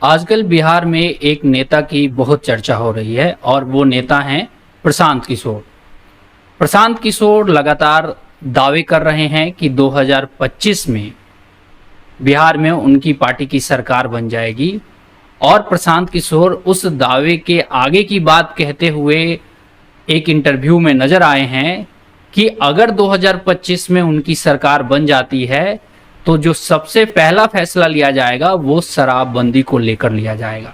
आजकल बिहार में एक नेता की बहुत चर्चा हो रही है और वो नेता हैं प्रशांत किशोर। प्रशांत किशोर लगातार दावे कर रहे हैं कि 2025 में बिहार में उनकी पार्टी की सरकार बन जाएगी और प्रशांत किशोर उस दावे के आगे की बात कहते हुए एक इंटरव्यू में नजर आए हैं कि अगर 2025 में उनकी सरकार बन जाती है तो जो सबसे पहला फैसला लिया जाएगा वो शराबबंदी को लेकर लिया जाएगा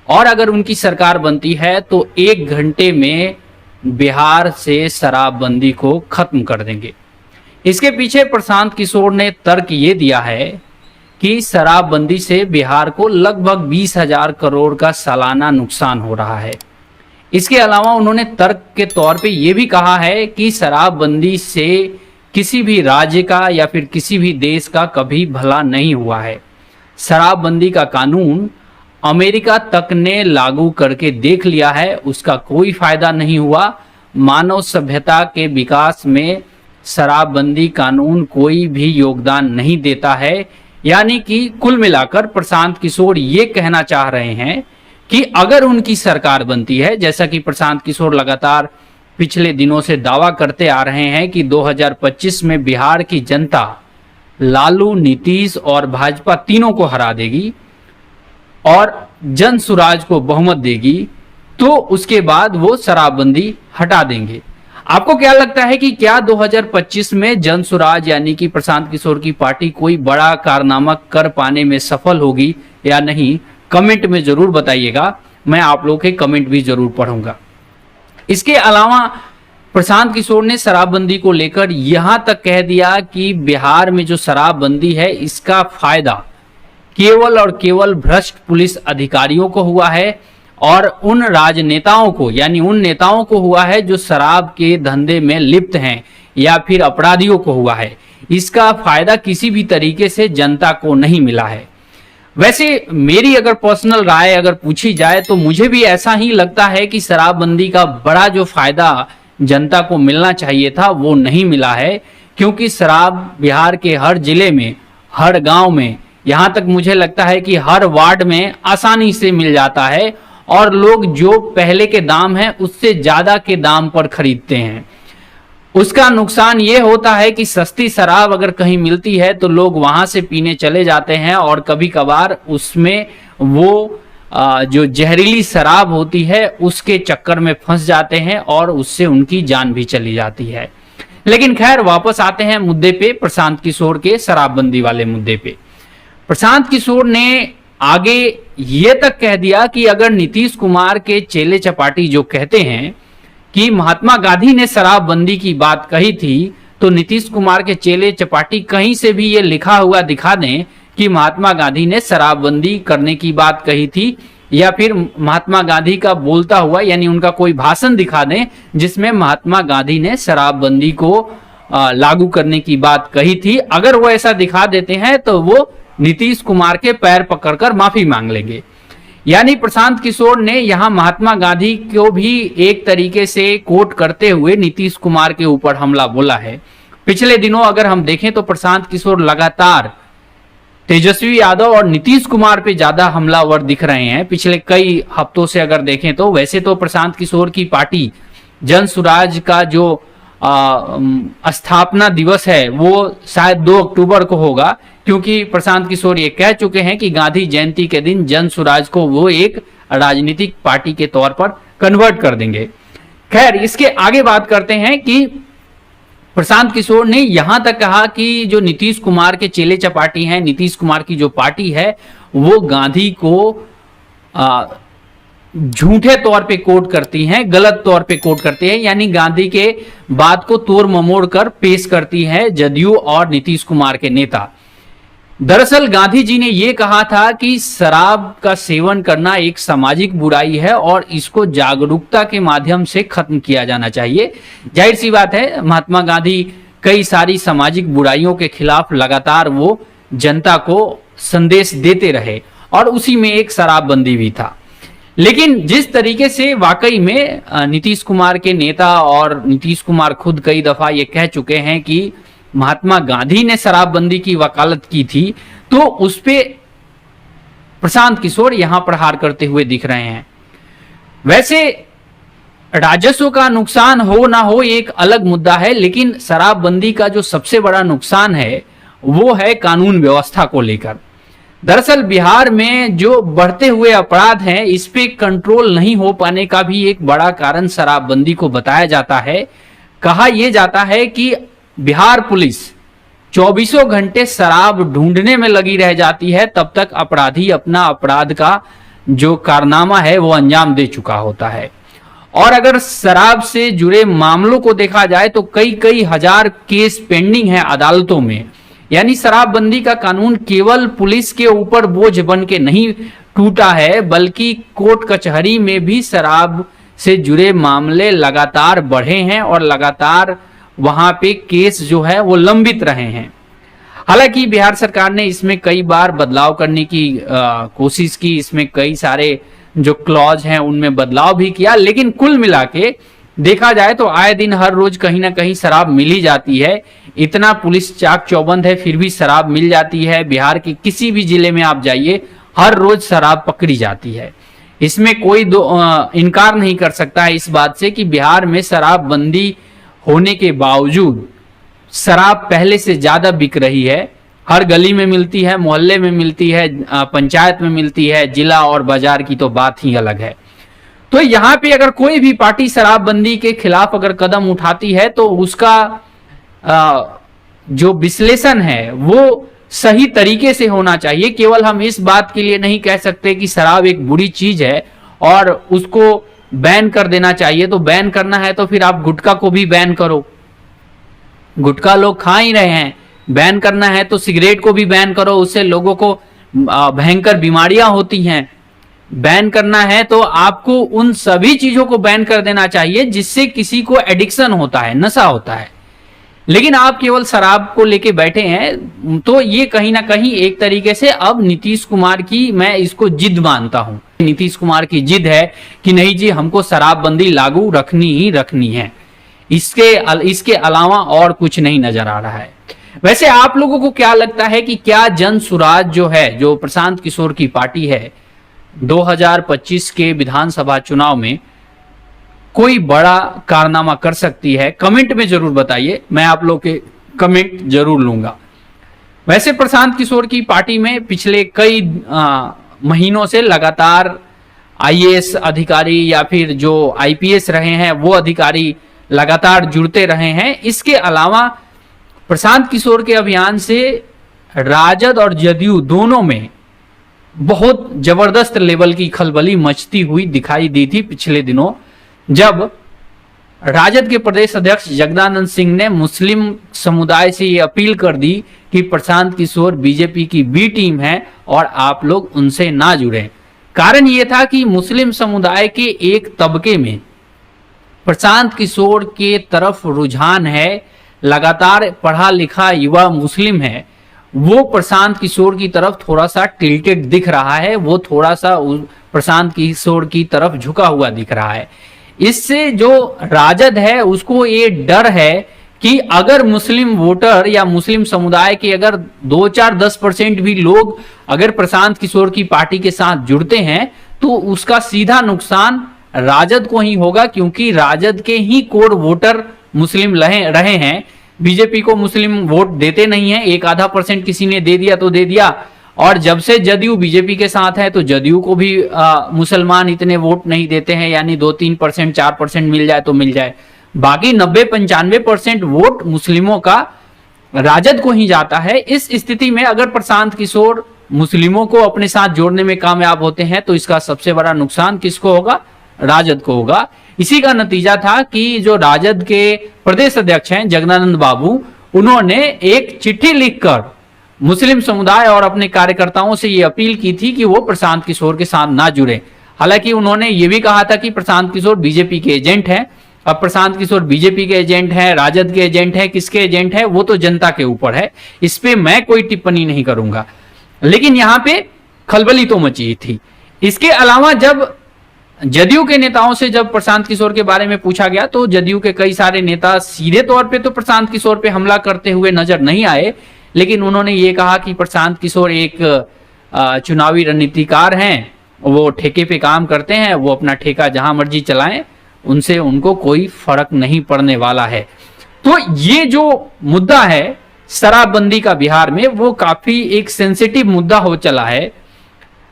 और अगर उनकी सरकार बनती है तो 1 घंटे में बिहार से शराबबंदी को खत्म कर देंगे। इसके पीछे प्रशांत किशोर ने तर्क ये दिया है कि शराबबंदी से बिहार को लगभग 20,000 करोड़ का सालाना नुकसान हो रहा है। इसके अलावा उन्होंने तर्क के तौर पे ये भी कहा है कि शराबबंदी से किसी भी राज्य का या फिर किसी भी देश का कभी भला नहीं हुआ है। शराबबंदी का कानून अमेरिका तक ने लागू करके देख लिया है, उसका कोई फायदा नहीं हुआ। मानव सभ्यता के विकास में शराबबंदी कानून कोई भी योगदान नहीं देता है। यानी कि कुल मिलाकर प्रशांत किशोर ये कहना चाह रहे हैं कि अगर उनकी सरकार बनती है, जैसा कि प्रशांत किशोर लगातार पिछले दिनों से दावा करते आ रहे हैं कि 2025 में बिहार की जनता लालू, नीतीश और भाजपा तीनों को हरा देगी और जन सुराज को बहुमत देगी, तो उसके बाद वो शराबबंदी हटा देंगे। आपको क्या लगता है कि क्या 2025 में जन सुराज यानी कि प्रशांत किशोर की पार्टी कोई बड़ा कारनामा कर पाने में सफल होगी या नहीं? कमेंट में जरूर बताइएगा, मैं आप लोगों के कमेंट भी जरूर पढ़ूंगा। इसके अलावा प्रशांत किशोर ने शराबबंदी को लेकर यहां तक कह दिया कि बिहार में जो शराबबंदी है इसका फायदा केवल और केवल भ्रष्ट पुलिस अधिकारियों को हुआ है और उन राजनेताओं को, यानी उन नेताओं को हुआ है जो शराब के धंधे में लिप्त हैं या फिर अपराधियों को हुआ है। इसका फायदा किसी भी तरीके से जनता को नहीं मिला है। वैसे मेरी अगर पर्सनल राय अगर पूछी जाए तो मुझे भी ऐसा ही लगता है कि शराबबंदी का बड़ा जो फायदा जनता को मिलना चाहिए था वो नहीं मिला है, क्योंकि शराब बिहार के हर जिले में, हर गांव में, यहां तक मुझे लगता है कि हर वार्ड में आसानी से मिल जाता है और लोग जो पहले के दाम है उससे ज्यादा के दाम पर खरीदते हैं। उसका नुकसान ये होता है कि सस्ती शराब अगर कहीं मिलती है तो लोग वहां से पीने चले जाते हैं और कभी कभार उसमें वो जो जहरीली शराब होती है उसके चक्कर में फंस जाते हैं और उससे उनकी जान भी चली जाती है। लेकिन खैर वापस आते हैं मुद्दे पे, प्रशांत किशोर के शराबबंदी वाले मुद्दे पे। प्रशांत किशोर ने आगे ये तक कह दिया कि अगर नीतीश कुमार के चेले चपाटी जो कहते हैं कि महात्मा गांधी ने शराबबंदी की बात कही थी, तो नीतीश कुमार के चेले चपाटी कहीं से भी ये लिखा हुआ दिखा दें कि महात्मा गांधी ने शराबबंदी करने की बात कही थी, या फिर महात्मा गांधी का बोलता हुआ यानी उनका कोई भाषण दिखा दें जिसमें महात्मा गांधी ने शराबबंदी को लागू करने की बात कही थी। अगर वो ऐसा दिखा देते हैं तो वो नीतीश कुमार के पैर पकड़कर माफी मांग लेंगे। यानी प्रशांत किशोर ने यहां महात्मा गांधी को भी एक तरीके से कोट करते हुए नीतीश कुमार के ऊपर हमला बोला है। पिछले दिनों अगर हम देखें तो प्रशांत किशोर लगातार तेजस्वी यादव और नीतीश कुमार पे ज्यादा हमलावर दिख रहे हैं पिछले कई हफ्तों से अगर देखें तो। वैसे तो प्रशांत किशोर की पार्टी जन सुराज का जो स्थापना दिवस है वो शायद 2 अक्टूबर को होगा, क्योंकि प्रशांत किशोर ये कह चुके हैं कि गांधी जयंती के दिन जन सुराज को वो एक राजनीतिक पार्टी के तौर पर कन्वर्ट कर देंगे। खैर इसके आगे बात करते हैं कि प्रशांत किशोर ने यहां तक कहा कि जो नीतीश कुमार के चेले चपाटी हैं, नीतीश कुमार की जो पार्टी है वो गांधी को झूठे तौर पे कोट करती हैं, गलत तौर पे कोट करते हैं, यानी गांधी के बात को तोड़ ममोड़ कर पेश करती है जदयू और नीतीश कुमार के नेता। दरअसल गांधी जी ने यह कहा था कि शराब का सेवन करना एक सामाजिक बुराई है और इसको जागरूकता के माध्यम से खत्म किया जाना चाहिए। जाहिर सी बात है, महात्मा गांधी कई सारी सामाजिक बुराइयों के खिलाफ लगातार वो जनता को संदेश देते रहे और उसी में एक शराबबंदी भी था। लेकिन जिस तरीके से वाकई में नीतीश कुमार के नेता और नीतीश कुमार खुद कई दफा ये कह चुके हैं कि महात्मा गांधी ने शराबबंदी की वकालत की थी, तो उस पे प्रशांत किशोर यहां प्रहार करते हुए दिख रहे हैं। वैसे राजस्व का नुकसान हो ना हो एक अलग मुद्दा है, लेकिन शराबबंदी का जो सबसे बड़ा नुकसान है वो है कानून व्यवस्था को लेकर। दरअसल बिहार में जो बढ़ते हुए अपराध हैं, इस पे कंट्रोल नहीं हो पाने का भी एक बड़ा कारण शराबबंदी को बताया जाता है। कहा यह जाता है कि बिहार पुलिस 24 घंटे शराब ढूंढने में लगी रह जाती है, तब तक अपराधी अपना अपराध का जो कारनामा है वो अंजाम दे चुका होता है। और अगर शराब से जुड़े मामलों को देखा जाए तो कई कई हजार केस पेंडिंग है अदालतों में। यानी शराबबंदी का कानून केवल पुलिस के ऊपर बोझ बन के नहीं टूटा है, बल्कि कोर्ट कचहरी में भी शराब से जुड़े मामले लगातार बढ़े हैं और लगातार वहां पे केस जो है वो लंबित रहे हैं। हालांकि बिहार सरकार ने इसमें कई बार बदलाव करने की कोशिश की, इसमें कई सारे जो क्लॉज हैं उनमें बदलाव भी किया, लेकिन कुल मिला के देखा जाए तो आए दिन हर रोज कहीं ना कहीं शराब मिल ही जाती है। इतना पुलिस चाक चौबंद है फिर भी शराब मिल जाती है। बिहार के किसी भी जिले में आप जाइए, हर रोज शराब पकड़ी जाती है। इसमें कोई इनकार नहीं कर सकता है इस बात से कि बिहार में शराबबंदी होने के बावजूद शराब पहले से ज्यादा बिक रही है। हर गली में मिलती है, मोहल्ले में मिलती है, पंचायत में मिलती है, जिला और बाजार की तो बात ही अलग है। तो यहाँ पे अगर कोई भी पार्टी शराबबंदी के खिलाफ अगर कदम उठाती है तो उसका जो विश्लेषण है वो सही तरीके से होना चाहिए। केवल हम इस बात के लिए नहीं कह सकते कि शराब एक बुरी चीज है और उसको बैन कर देना चाहिए। तो बैन करना है तो फिर आप गुटखा को भी बैन करो, गुटखा लोग खा ही रहे हैं। बैन करना है तो सिगरेट को भी बैन करो, उससे लोगों को भयंकर बीमारियां होती हैं। बैन करना है तो आपको उन सभी चीजों को बैन कर देना चाहिए जिससे किसी को एडिक्शन होता है, नशा होता है। लेकिन आप केवल शराब को लेके बैठे हैं, तो ये कहीं ना कहीं एक तरीके से अब नीतीश कुमार की मैं इसको जिद मानता हूं। नीतीश कुमार की जिद है कि नहीं जी हमको शराबबंदी लागू रखनी ही रखनी है, इसके अलावा और कुछ नहीं नजर आ रहा है। वैसे आप लोगों को क्या लगता है कि क्या जन सुराज जो है, जो प्रशांत किशोर की पार्टी है, 2025 के विधानसभा चुनाव में कोई बड़ा कारनामा कर सकती है? कमेंट में जरूर बताइए, मैं आप लोग के कमेंट जरूर लूंगा। वैसे प्रशांत किशोर की पार्टी में पिछले कई महीनों से लगातार आईएएस अधिकारी या फिर जो आईपीएस रहे हैं वो अधिकारी लगातार जुड़ते रहे हैं। इसके अलावा प्रशांत किशोर के अभियान से राजद और जदयू दोनों में बहुत जबरदस्त लेवल की खलबली मचती हुई दिखाई दी थी पिछले दिनों, जब राजद के प्रदेश अध्यक्ष जगदानंद सिंह ने मुस्लिम समुदाय से ये अपील कर दी कि प्रशांत किशोर बीजेपी की बी टीम है और आप लोग उनसे ना जुड़ें। कारण ये था कि मुस्लिम समुदाय के एक तबके में प्रशांत किशोर के तरफ रुझान है, लगातार पढ़ा लिखा युवा मुस्लिम है, वो प्रशांत किशोर की तरफ थोड़ा सा टिल्टेड दिख रहा है, वो थोड़ा सा प्रशांत किशोर की तरफ झुका हुआ दिख रहा है। इससे जो राजद है उसको ये डर है कि अगर मुस्लिम वोटर या मुस्लिम समुदाय के अगर 2-4-10% भी लोग अगर प्रशांत किशोर की पार्टी के साथ जुड़ते हैं तो उसका सीधा नुकसान राजद को ही होगा, क्योंकि राजद के ही कोर वोटर मुस्लिम रहे हैं। बीजेपी को मुस्लिम वोट देते नहीं है, 1-आधा% किसी ने दे दिया तो दे दिया, और जब से जदयू बीजेपी के साथ है तो जदयू को भी मुसलमान इतने वोट नहीं देते हैं, यानी 2-3%, 4% मिल जाए तो मिल जाए। बाकी 90-95% वोट मुस्लिमों का राजद को ही जाता है। इस स्थिति में अगर प्रशांत किशोर मुस्लिमों को अपने साथ जोड़ने में कामयाब होते हैं तो इसका सबसे बड़ा नुकसान किसको होगा? राजद को होगा। इसी का नतीजा था कि जो राजद के प्रदेश अध्यक्ष हैं जगदानंद बाबू, उन्होंने एक चिट्ठी लिखकर मुस्लिम समुदाय और अपने कार्यकर्ताओं से ये अपील की थी कि वो प्रशांत किशोर के साथ ना जुड़े। हालांकि उन्होंने ये भी कहा था कि प्रशांत किशोर बीजेपी के एजेंट हैं। अब प्रशांत किशोर बीजेपी के एजेंट हैं, राजद के एजेंट हैं, किसके एजेंट हैं वो तो जनता के ऊपर है, इस पे मैं कोई टिप्पणी नहीं करूंगा। लेकिन यहाँ पे खलबली तो मची थी। इसके अलावा जब जदयू के नेताओं से जब प्रशांत किशोर के बारे में पूछा गया तो जदयू के कई सारे नेता सीधे तौर पे तो प्रशांत किशोर पे हमला करते हुए नजर नहीं आए, लेकिन उन्होंने ये कहा कि प्रशांत किशोर एक चुनावी रणनीतिकार हैं, वो ठेके पे काम करते हैं, वो अपना ठेका जहां मर्जी चलाएं, उनसे उनको कोई फर्क नहीं पड़ने वाला है। तो ये जो मुद्दा है शराबबंदी का बिहार में, वो काफी एक सेंसिटिव मुद्दा हो चला है।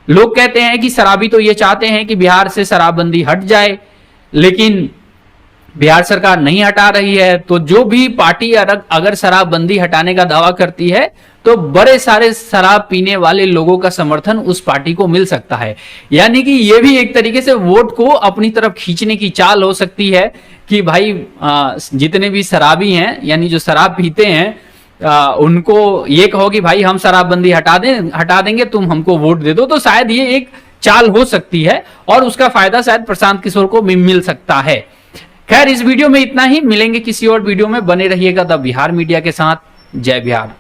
लोग कहते हैं कि शराबी तो ये चाहते हैं कि बिहार से शराबबंदी हट जाए, लेकिन बिहार सरकार नहीं हटा रही है। तो जो भी पार्टी अगर शराबबंदी हटाने का दावा करती है तो बड़े सारे शराब पीने वाले लोगों का समर्थन उस पार्टी को मिल सकता है। यानी कि यह भी एक तरीके से वोट को अपनी तरफ खींचने की चाल हो सकती है कि भाई जितने भी शराबी हैं, यानी जो शराब पीते हैं, उनको ये कहो कि भाई हम शराबबंदी हटा देंगे, तुम हमको वोट दे दो। तो शायद ये एक चाल हो सकती है और उसका फायदा शायद प्रशांत किशोर को मिल सकता है। खैर, इस वीडियो में इतना ही, मिलेंगे किसी और वीडियो में। बने रहिएगा द बिहार मीडिया के साथ। जय बिहार।